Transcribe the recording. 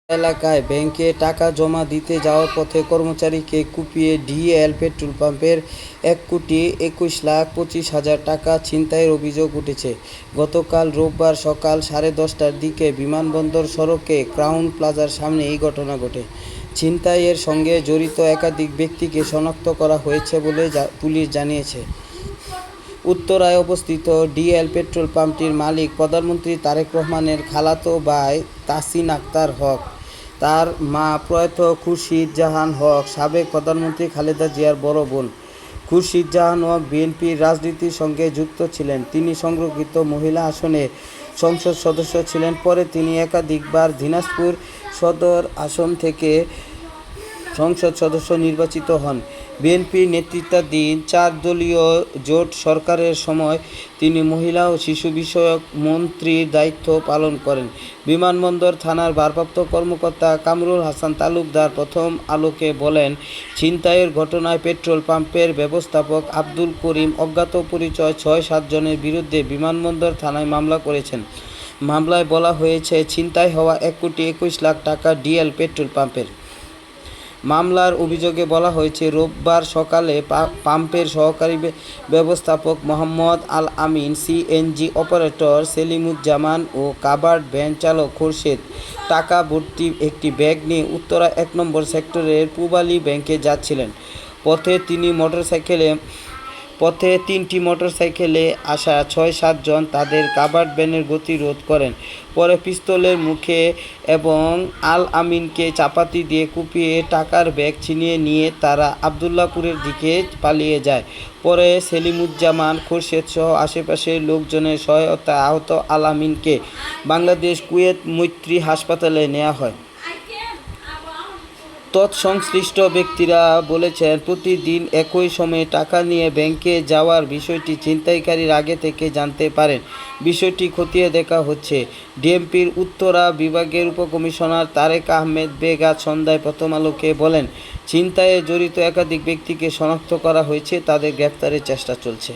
এলাকায় ব্যাংকে টাকা জমা দিতে যাওয়ার পথে কর্মচারীকে কুপিয়ে ডিএল পেট্রোল পাম্পের ১,২১,২৫,০০০ টাকা ছিনতাইয়ের অভিযোগ উঠেছে। গতকাল রোববার সকাল 10:30টার দিকে বিমানবন্দর সড়কে ক্রাউন প্লাজার সামনে এই ঘটনা ঘটে। ছিনতাইয়ের সঙ্গে জড়িত একাধিক ব্যক্তিকে শনাক্ত করা হয়েছে বলে পুলিশ জানিয়েছে। উত্তরায় অবস্থিত ডিএল পেট্রোল পাম্পটির মালিক প্রধানমন্ত্রী তারেক রহমানের খালাতো ভাই তাসিন আক্তার হক, তার মা প্রয়াত খুরশিদ জাহান হক সাবেক প্রধানমন্ত্রী খালেদা জিয়ার বড় বোন। খুরশিদ জাহান হক বিএনপির রাজনীতির সঙ্গে যুক্ত ছিলেন। তিনি সংরক্ষিত মহিলা আসনে সংসদ সদস্য ছিলেন। পরে তিনি একাধিকবার দিনাজপুর সদর আসন থেকে সংসদ সদস্য নির্বাচিত হন। বিএনপি নেতৃত্বাধীন 4 দলীয় জোট সরকারের সময় তিনি মহিলা ও শিশু বিষয়ক মন্ত্রীর দায়িত্ব পালন করেন। বিমানবন্দর থানার ভারপ্রাপ্ত কর্মকর্তা কামরুল হাসান তালুকদার প্রথম আলোকে বলেন, ছিনতাইয়ের ঘটনায় পেট্রোল পাম্পের ব্যবস্থাপক আব্দুল করিম অজ্ঞাত পরিচয় 6-7 জনের বিরুদ্ধে বিমানবন্দর থানায় মামলা করেছেন। মামলায় বলা হয়েছে, ছিনতাই হওয়া 1,21,00,000 টাকা ডিএল পেট্রোল পাম্পের। মামলার অভিযোগে বলা হয়েছে, রোববার সকালে পাম্পের সহকারী ব্যবস্থাপক মোহাম্মদ আল আমিন, সিএনজি অপারেটর সেলিমুজ্জামান ও কাভার্ড ভ্যান চালক খোরশেদ টাকা ভর্তি একটি ব্যাগ নিয়ে উত্তরা 1 নম্বর সেক্টরের পূবালী ব্যাংকে যাচ্ছিলেন। পথে তিনটি মোটরসাইকেলে আসা 6-7 জন তাদের কাভার্ড ভ্যানের গতি রোধ করেন। পরে পিস্তলের মুখে এবং আল আমিনকে চাপাতি দিয়ে কুপিয়ে টাকার ব্যাগ ছিনিয়ে নিয়ে তারা আবদুল্লাপুরের দিকে পালিয়ে যায়। পরে সেলিমুজ্জামান, খোরশেদ সহ আশেপাশের লোকজনের সহায়তায় আহত আল আমিনকে বাংলাদেশ কুয়েত মৈত্রী হাসপাতালে নেওয়া হয়। তৎসংশ্লিষ্ট ব্যক্তিরা বলেছেন, প্রতিদিন একই সময়ে টাকা নিয়ে ব্যাংকে যাওয়ার বিষয়টি ছিনতাইকারীরা আগে থেকে জানতে পারেন। বিষয়টি খতিয়ে দেখা হচ্ছে। ডিএমপির উত্তরা বিভাগের উপকমিশনার তারেক আহমেদ বেগ আজ সন্ধ্যায় প্রথম আলোকে বলেন, ছিনতাইয়ে জড়িত একাধিক ব্যক্তিকে শনাক্ত করা হয়েছে, তাদের গ্রেপ্তারের চেষ্টা চলছে।